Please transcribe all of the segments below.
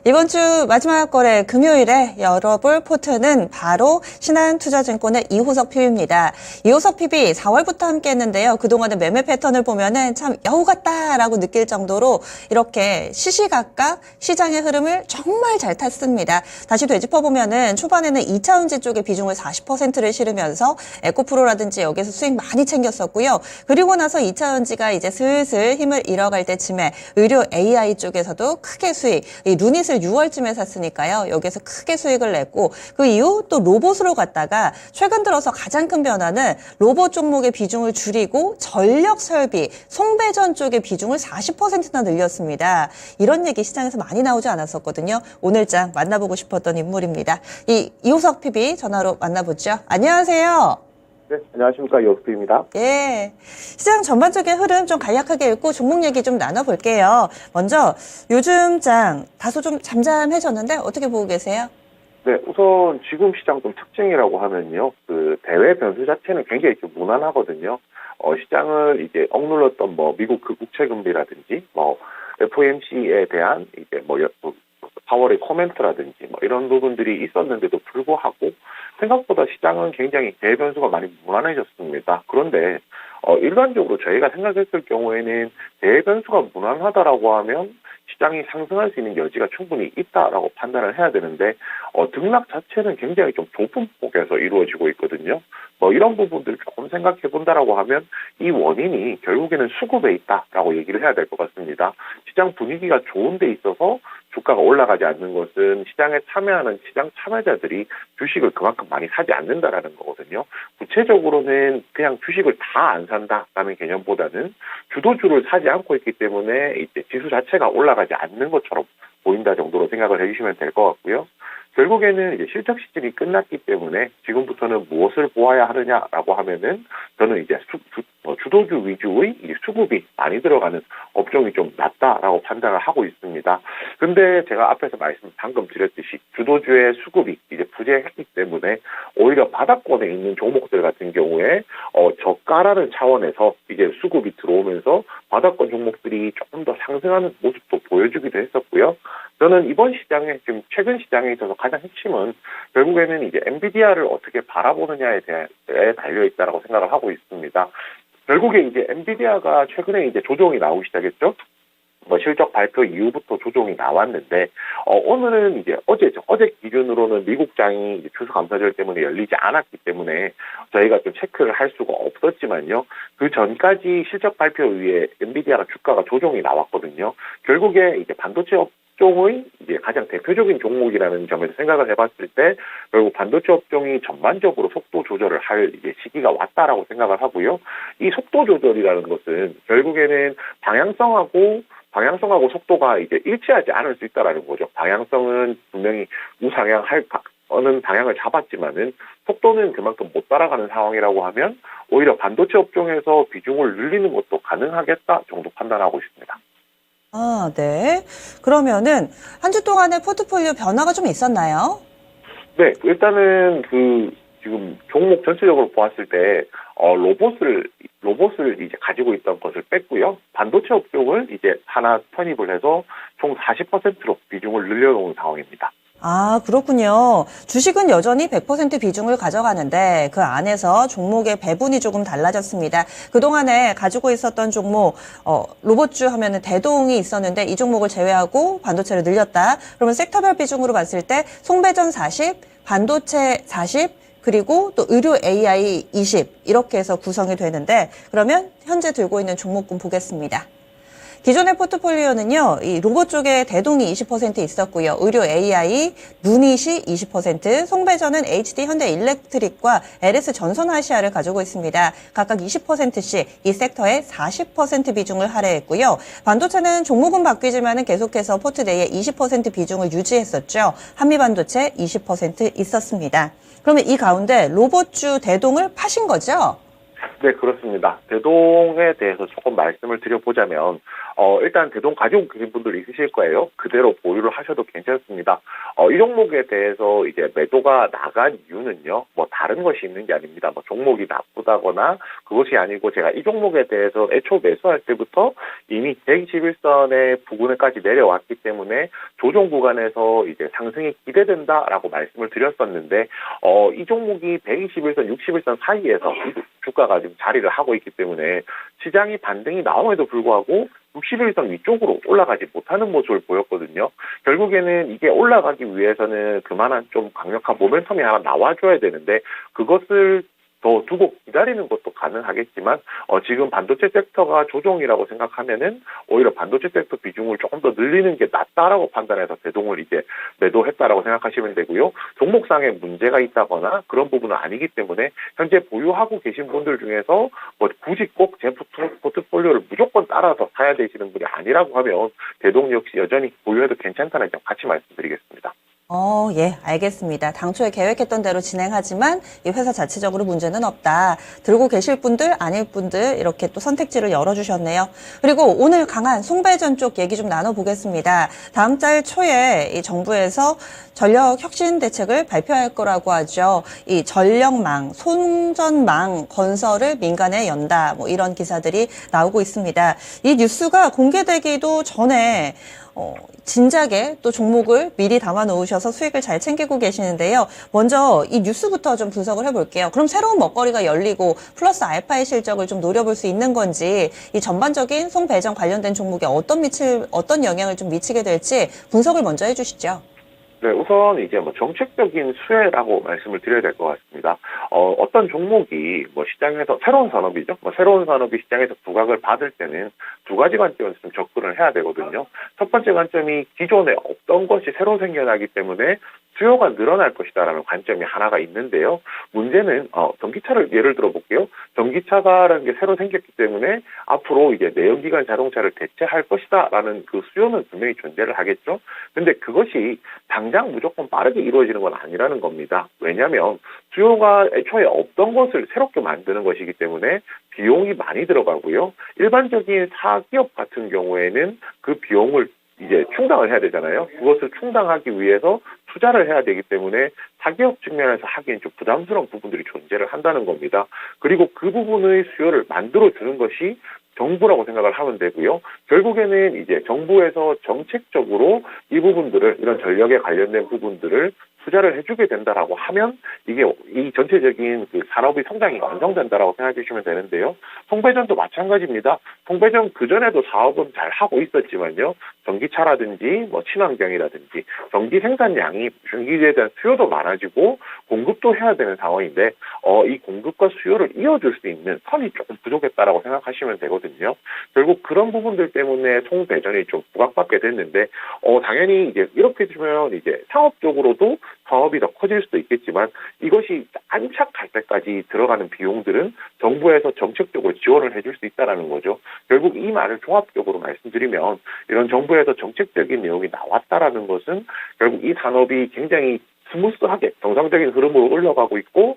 이번 주 마지막 거래 금요일에 열어볼 포트는 바로 신한투자증권의 이호석 PB입니다. 이호석 PB 4월부터 함께 했는데요. 그동안의 매매 패턴을 보면은 참 여우 같다라고 느낄 정도로 이렇게 시시각각 시장의 흐름을 정말 잘 탔습니다. 다시 되짚어보면은 초반에는 2차전지 쪽의 비중을 40%를 실으면서 에코프로라든지 여기서 수익 많이 챙겼었고요. 그리고 나서 2차전지가 이제 슬슬 힘을 잃어갈 때쯤에 의료 AI 쪽에서도 크게 수익, 이 루닛을 6월쯤에 샀으니까요. 여기서 크게 수익을 냈고 그 이후 또 로봇으로 갔다가 최근 들어서 가장 큰 변화는 로봇 종목의 비중을 줄이고 전력 설비, 송배전 쪽의 비중을 40%나 늘렸습니다. 이런 얘기 시장에서 많이 나오지 않았었거든요. 오늘장 만나보고 싶었던 인물입니다. 이호석 PB 전화로 만나보죠. 안녕하세요. 네, 안녕하십니까. 이호석입니다. 예. 시장 전반적인 흐름 좀 간략하게 읽고 종목 얘기 좀 나눠볼게요. 먼저 요즘 장 다소 좀 잠잠해졌는데 어떻게 보고 계세요? 네, 우선 지금 시장 좀 특징이라고 하면요. 그 대외 변수 자체는 굉장히 좀 무난하거든요. 시장을 이제 억눌렀던 미국 그 국채금리라든지 FOMC에 대한 이제 4월의 코멘트라든지 이런 부분들이 있었는데도 불구하고 생각보다 시장은 굉장히 대변수가 많이 무난해졌습니다. 그런데 일반적으로 저희가 생각했을 경우에는 대변수가 무난하다라고 하면 시장이 상승할 수 있는 여지가 충분히 있다라고 판단을 해야 되는데 등락 자체는 굉장히 좀 좁은 폭에서 이루어지고 있거든요. 이런 부분들을 조금 생각해 본다라고 하면 이 원인이 결국에는 수급에 있다라고 얘기를 해야 될 것 같습니다. 시장 분위기가 좋은 데 있어서 주가가 올라가지 않는 것은 시장에 참여하는 시장 참여자들이 주식을 그만큼 많이 사지 않는다라는 거거든요. 구체적으로는 그냥 주식을 다 안 산다라는 개념보다는 주도주를 사지 않고 있기 때문에 이제 지수 자체가 올라가지 않는 것처럼 보인다 정도로 생각을 해주시면 될 것 같고요. 결국에는 이제 실적 시즌이 끝났기 때문에 지금부터는 무엇을 보아야 하느냐라고 하면은 저는 이제 주도주 위주의 이제 수급이 많이 들어가는 업종이 좀 낫다라고 판단을 하고 있습니다. 근데 제가 앞에서 방금 드렸듯이 주도주의 수급이 이제 부재했기 때문에 오히려 바닥권에 있는 종목들 같은 경우에 저가라는 차원에서 이제 수급이 들어오면서 바닥권 종목들이 조금 더 상승하는 모습도 보여주기도 했었고요. 저는 이번 시장에 지금 최근 시장에 있어서 가장 핵심은 결국에는 이제 엔비디아를 어떻게 바라보느냐에 대해 달려 있다라고 생각을 하고 있습니다. 결국에 이제 엔비디아가 최근에 이제 조정이 나오기 시작했죠. 실적 발표 이후부터 조정이 나왔는데 오늘은 이제 어제 기준으로는 미국장이 이제 추수감사절 때문에 열리지 않았기 때문에 저희가 좀 체크를 할 수가 없었지만요. 그 전까지 실적 발표 이후에 엔비디아가 주가가 조정이 나왔거든요. 결국에 이제 반도체 업종의 이제 가장 대표적인 종목이라는 점에서 생각을 해봤을 때 결국 반도체 업종이 전반적으로 속도 조절을 할 이제 시기가 왔다라고 생각을 하고요. 이 속도 조절이라는 것은 결국에는 방향성하고 속도가 이제 일치하지 않을 수 있다라는 거죠. 방향성은 분명히 우상향하는 방향을 잡았지만은 속도는 그만큼 못 따라가는 상황이라고 하면 오히려 반도체 업종에서 비중을 늘리는 것도 가능하겠다 정도 판단하고 있습니다. 아, 네. 그러면은 한 주 동안의 포트폴리오 변화가 좀 있었나요? 네, 일단은 지금 종목 전체적으로 보았을 때 로봇을 이제 가지고 있던 것을 뺐고요. 반도체 업종을 이제 하나 편입을 해서 총 40%로 비중을 늘려놓은 상황입니다. 아, 그렇군요. 주식은 여전히 100% 비중을 가져가는데 그 안에서 종목의 배분이 조금 달라졌습니다. 그동안에 가지고 있었던 종목, 로봇주 하면은 대동이 있었는데 이 종목을 제외하고 반도체를 늘렸다. 그러면 섹터별 비중으로 봤을 때 송배전 40, 반도체 40, 그리고 또 의료 AI 20 이렇게 해서 구성이 되는데 그러면 현재 들고 있는 종목군 보겠습니다. 기존의 포트폴리오는요, 이 로봇 쪽에 대동이 20% 있었고요. 의료 AI, 루닛이 20%, 송배전은 HD 현대일렉트릭과 LS 전선아시아를 가지고 있습니다. 각각 20%씩 이 섹터에 40% 비중을 할애했고요. 반도체는 종목은 바뀌지만 계속해서 포트 내에 20% 비중을 유지했었죠. 한미반도체 20% 있었습니다. 그러면 이 가운데 로봇주 대동을 파신 거죠? 네, 그렇습니다. 대동에 대해서 조금 말씀을 드려보자면 일단 대동 가지고 계신 분들 있으실 거예요. 그대로 보유를 하셔도 괜찮습니다. 이 종목에 대해서 이제 매도가 나간 이유는요, 뭐 다른 것이 있는 게 아닙니다. 뭐 종목이 나쁘다거나 그것이 아니고 제가 이 종목에 대해서 애초 매수할 때부터 이미 121선의 부근에까지 내려왔기 때문에 조정 구간에서 이제 상승이 기대된다라고 말씀을 드렸었는데, 이 종목이 121선, 61선 사이에서 주가가 지금 자리를 하고 있기 때문에 시장이 반등이 나옴에도 불구하고 61선 위쪽으로 올라가지 못하는 모습을 보였거든요. 결국에는 이게 올라가기 위해서는 그만한 좀 강력한 모멘텀이 하나 나와줘야 되는데, 그것을 더 두고 기다리는 것도 가능하겠지만, 지금 반도체 섹터가 조정이라고 생각하면은 오히려 반도체 섹터 비중을 조금 더 늘리는 게 낫다라고 판단해서 대동을 이제 매도했다라고 생각하시면 되고요. 종목상에 문제가 있다거나 그런 부분은 아니기 때문에 현재 보유하고 계신 분들 중에서 뭐 굳이 꼭 제 포트폴리오를 무조건 따라서 사야 되시는 분이 아니라고 하면 대동 역시 여전히 보유해도 괜찮다는 점 같이 말씀드리겠습니다. 예, 알겠습니다. 당초에 계획했던 대로 진행하지만 이 회사 자체적으로 문제는 없다. 들고 계실 분들, 아닐 분들 이렇게 또 선택지를 열어주셨네요. 그리고 오늘 강한 송배전 쪽 얘기 좀 나눠보겠습니다. 다음 달 초에 이 정부에서 전력 혁신 대책을 발표할 거라고 하죠. 이 전력망, 송전망 건설을 민간에 연다. 뭐 이런 기사들이 나오고 있습니다. 이 뉴스가 공개되기도 전에 진작에 또 종목을 미리 담아 놓으셔서 수익을 잘 챙기고 계시는데요. 먼저 이 뉴스부터 좀 분석을 해볼게요. 그럼 새로운 먹거리가 열리고 플러스 알파의 실적을 좀 노려볼 수 있는 건지, 이 전반적인 송배정 관련된 종목에 어떤 영향을 좀 미치게 될지 분석을 먼저 해주시죠. 네, 우선 이제 뭐 정책적인 수혜라고 말씀을 드려야 될 것 같습니다. 어떤 종목이 뭐 시장에서 새로운 산업이죠. 뭐 새로운 산업이 시장에서 부각을 받을 때는 두 가지 관점에서 좀 접근을 해야 되거든요. 첫 번째 관점이 기존에 없던 것이 새로 생겨나기 때문에 수요가 늘어날 것이다라는 관점이 하나가 있는데요. 문제는 전기차를 예를 들어 볼게요. 전기차가라는 게 새로 생겼기 때문에 앞으로 이제 내연기관 자동차를 대체할 것이다라는 그 수요는 분명히 존재를 하겠죠. 근데 그것이 당장 무조건 빠르게 이루어지는 건 아니라는 겁니다. 왜냐하면 수요가 애초에 없던 것을 새롭게 만드는 것이기 때문에 비용이 많이 들어가고요. 일반적인 사기업 같은 경우에는 그 비용을 이제 충당을 해야 되잖아요. 그것을 충당하기 위해서 투자를 해야 되기 때문에 사기업 측면에서 하기엔 좀 부담스러운 부분들이 존재를 한다는 겁니다. 그리고 그 부분의 수요를 만들어주는 것이 정부라고 생각을 하면 되고요. 결국에는 이제 정부에서 정책적으로 이 부분들을, 이런 전력에 관련된 부분들을 투자를 해주게 된다라고 하면 이게 이 전체적인 그 산업의 성장이 완성된다라고 생각해 주시면 되는데요. 송배전도 마찬가지입니다. 송배전 그전에도 사업은 잘 하고 있었지만요. 전기차라든지 뭐 친환경이라든지 전기 생산량이 전기에 대한 수요도 많아지고 공급도 해야 되는 상황인데 이 공급과 수요를 이어줄 수 있는 선이 조금 부족했다라고 생각하시면 되거든요. 결국 그런 부분들 때문에 송배전이 좀 부각받게 됐는데 당연히 이제 이렇게 되면 이제 상업적으로도 사업이 더 커질 수도 있겠지만 이것이 안착할 때까지 들어가는 비용들은 정부에서 정책적으로 지원을 해줄 수 있다는 거죠. 결국 이 말을 종합적으로 말씀드리면 이런 정부에서 정책적인 내용이 나왔다라는 것은 결국 이 산업이 굉장히 스무스하게 정상적인 흐름으로 올라가고 있고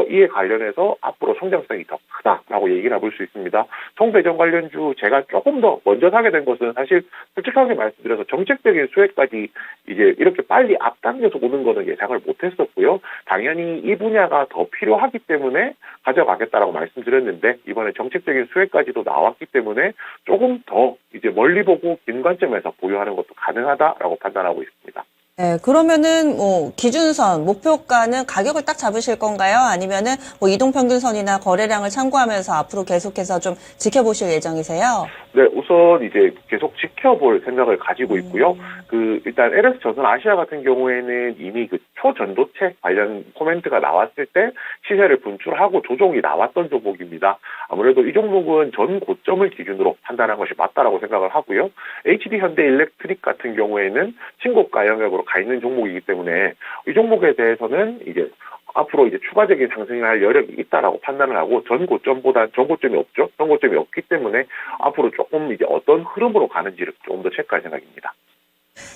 이에 관련해서 앞으로 성장성이 더 크다라고 얘기를 해볼 수 있습니다. 송배전 관련주 제가 조금 더 먼저 사게 된 것은 사실 솔직하게 말씀드려서 정책적인 수혜까지 이제 이렇게 빨리 앞당겨서 오는 거는 예상을 못했었고요. 당연히 이 분야가 더 필요하기 때문에 가져가겠다라고 말씀드렸는데 이번에 정책적인 수혜까지도 나왔기 때문에 조금 더 이제 멀리 보고 긴 관점에서 보유하는 것도 가능하다라고 판단하고 있습니다. 네, 그러면은 뭐 기준선, 목표가는 가격을 딱 잡으실 건가요? 아니면은 뭐 이동평균선이나 거래량을 참고하면서 앞으로 계속해서 좀 지켜보실 예정이세요? 네, 우선 이제 계속 지켜볼 생각을 가지고 있고요. 일단 LS전선 아시아 같은 경우에는 이미 그 초전도체 관련 코멘트가 나왔을 때 시세를 분출하고 조정이 나왔던 종목입니다. 아무래도 이 종목은 전 고점을 기준으로 판단한 것이 맞다라고 생각을 하고요. HD 현대일렉트릭 같은 경우에는 신고가 영역으로 가 있는 종목이기 때문에 이 종목에 대해서는 이제 앞으로 이제 추가적인 상승을 할 여력이 있다라고 판단을 하고 전고점보다 전고점이 없죠. 전고점이 없기 때문에 앞으로 조금 이제 어떤 흐름으로 가는지를 조금 더 체크할 생각입니다.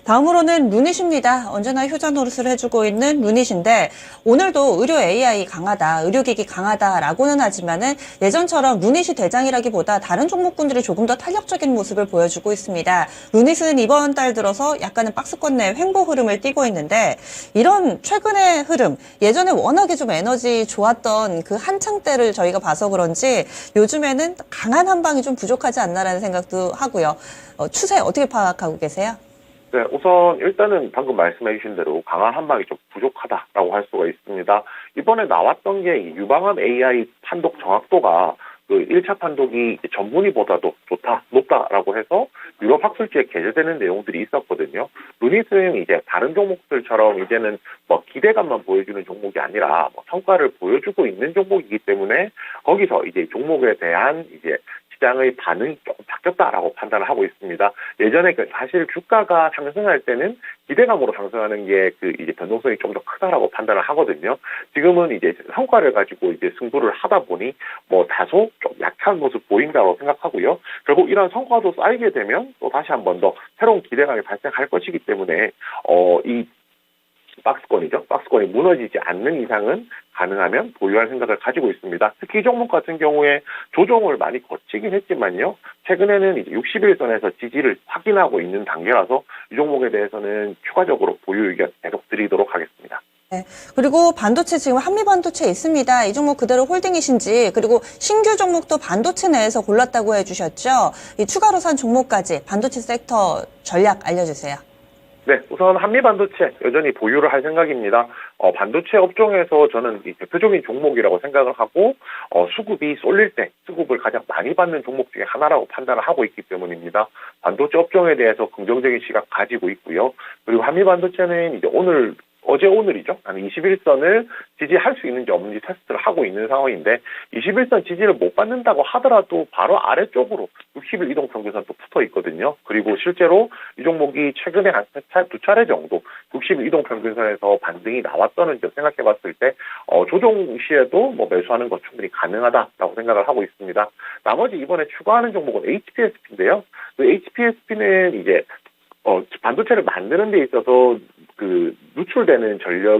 다음으로는 루닛입니다. 언제나 효자 노릇을 해주고 있는 루닛인데 오늘도 의료 AI 강하다, 의료기기 강하다라고는 하지만은 예전처럼 루닛이 대장이라기보다 다른 종목군들이 조금 더 탄력적인 모습을 보여주고 있습니다. 루닛은 이번 달 들어서 약간은 박스권 내 횡보 흐름을 띠고 있는데 이런 최근의 흐름, 예전에 워낙에 좀 에너지 좋았던 그 한창 때를 저희가 봐서 그런지 요즘에는 강한 한 방이 좀 부족하지 않나라는 생각도 하고요. 추세 어떻게 파악하고 계세요? 네, 우선 일단은 방금 말씀해 주신 대로 강한 한 방이 좀 부족하다라고 할 수가 있습니다. 이번에 나왔던 게 유방암 AI 판독 정확도가 그 1차 판독이 전문의보다도 좋다, 높다라고 해서 유럽 학술지에 게재되는 내용들이 있었거든요. 루닛은 이제 다른 종목들처럼 이제는 뭐 기대감만 보여주는 종목이 아니라 뭐 성과를 보여주고 있는 종목이기 때문에 거기서 이제 종목에 대한 이제 시장의 반응이 조금 바뀌었다라고 판단을 하고 있습니다. 예전에 사실 주가가 상승할 때는 기대감으로 상승하는 게 그 이제 변동성이 좀 더 크다라고 판단을 하거든요. 지금은 이제 성과를 가지고 이제 승부를 하다 보니 뭐 다소 좀 약한 모습 보인다고 생각하고요. 결국 이런 성과도 쌓이게 되면 또 다시 한 번 더 새로운 기대감이 발생할 것이기 때문에 이 박스권이 무너지지 않는 이상은 가능하면 보유할 생각을 가지고 있습니다. 특히 이 종목 같은 경우에 조정을 많이 거치긴 했지만요. 최근에는 이제 60일선에서 지지를 확인하고 있는 단계라서 이 종목에 대해서는 추가적으로 보유 의견 계속 드리도록 하겠습니다. 네. 그리고 반도체 지금 한미반도체 있습니다. 이 종목 그대로 홀딩이신지, 그리고 신규 종목도 반도체 내에서 골랐다고 해주셨죠. 이 추가로 산 종목까지 반도체 섹터 전략 알려주세요. 네, 우선 한미반도체 여전히 보유를 할 생각입니다. 반도체 업종에서 저는 이 대표적인 종목이라고 생각을 하고 수급이 쏠릴 때 수급을 가장 많이 받는 종목 중에 하나라고 판단을 하고 있기 때문입니다. 반도체 업종에 대해서 긍정적인 시각 가지고 있고요. 그리고 한미반도체는 이제 오늘이죠. 한 21선을 지지할 수 있는지 없는지 테스트를 하고 있는 상황인데 21선 지지를 못 받는다고 하더라도 바로 아래쪽으로 60일 이동평균선도 붙어 있거든요. 그리고 실제로 이 종목이 최근에 한 두 차례 정도 60일 이동평균선에서 반등이 나왔다는 점 생각해 봤을 때 조정 시에도 뭐 매수하는 것 충분히 가능하다라고 생각을 하고 있습니다. 나머지 이번에 추가하는 종목은 HPSP인데요. 그 HPSP는 이제 반도체를 만드는 데 있어서 그 누출되는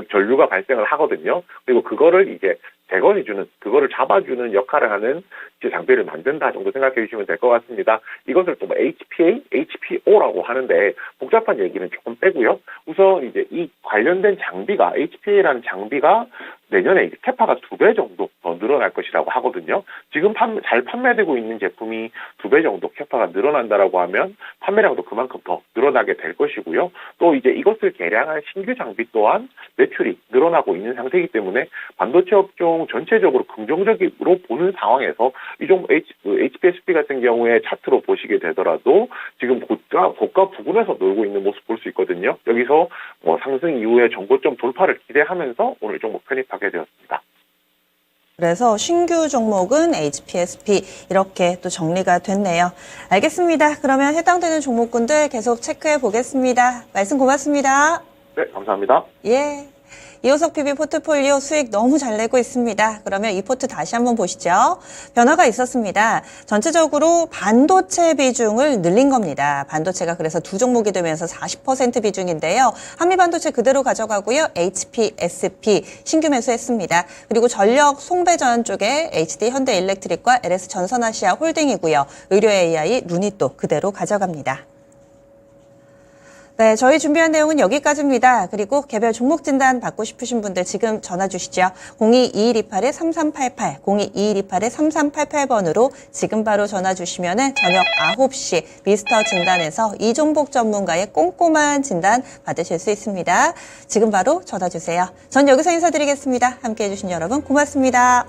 전류가 발생을 하거든요. 그리고 그거를 이제 제거해주는, 그거를 잡아주는 역할을 하는 장비를 만든다 정도 생각해 주시면 될 것 같습니다. 이것을 또 뭐 HPA, HPO라고 하는데 복잡한 얘기는 조금 빼고요. 우선 이제 이 관련된 장비가 HPA라는 장비가 내년에 이제 캐파가 2배 정도 더 늘어날 것이라고 하거든요. 지금 잘 판매되고 있는 제품이 2배 정도 캐파가 늘어난다라고 하면 판매량도 그만큼 더 늘어나게 될 것이고요. 또 이제 이것을 개량한 신규 장비 또한 매출이 늘어나고 있는 상태이기 때문에 반도체 업종 전체적으로 긍정적으로 보는 상황에서 이 종목 HPSP 같은 경우에 차트로 보시게 되더라도 지금 고가 부근에서 놀고 있는 모습 볼 수 있거든요. 여기서 뭐 상승 이후에 정고점 돌파를 기대하면서 오늘 종목 편입하게 되었습니다. 그래서 신규 종목은 HPSP 이렇게 또 정리가 됐네요. 알겠습니다. 그러면 해당되는 종목군들 계속 체크해 보겠습니다. 말씀 고맙습니다. 네, 감사합니다. 예. 이호석 PB 포트폴리오 수익 너무 잘 내고 있습니다. 그러면 이 포트 다시 한번 보시죠. 변화가 있었습니다. 전체적으로 반도체 비중을 늘린 겁니다. 반도체가 그래서 두 종목이 되면서 40% 비중인데요. 한미반도체 그대로 가져가고요. HPSP 신규 매수했습니다. 그리고 전력 송배전 쪽에 HD 현대일렉트릭과 LS 전선아시아 홀딩이고요. 의료 AI 루닛도 그대로 가져갑니다. 네, 저희 준비한 내용은 여기까지입니다. 그리고 개별 종목 진단 받고 싶으신 분들 지금 전화 주시죠. 02-2128-3388, 02-2128-3388번으로 지금 바로 전화 주시면은 저녁 9시 미스터 진단에서 이종복 전문가의 꼼꼼한 진단 받으실 수 있습니다. 지금 바로 전화 주세요. 전 여기서 인사드리겠습니다. 함께해 주신 여러분 고맙습니다.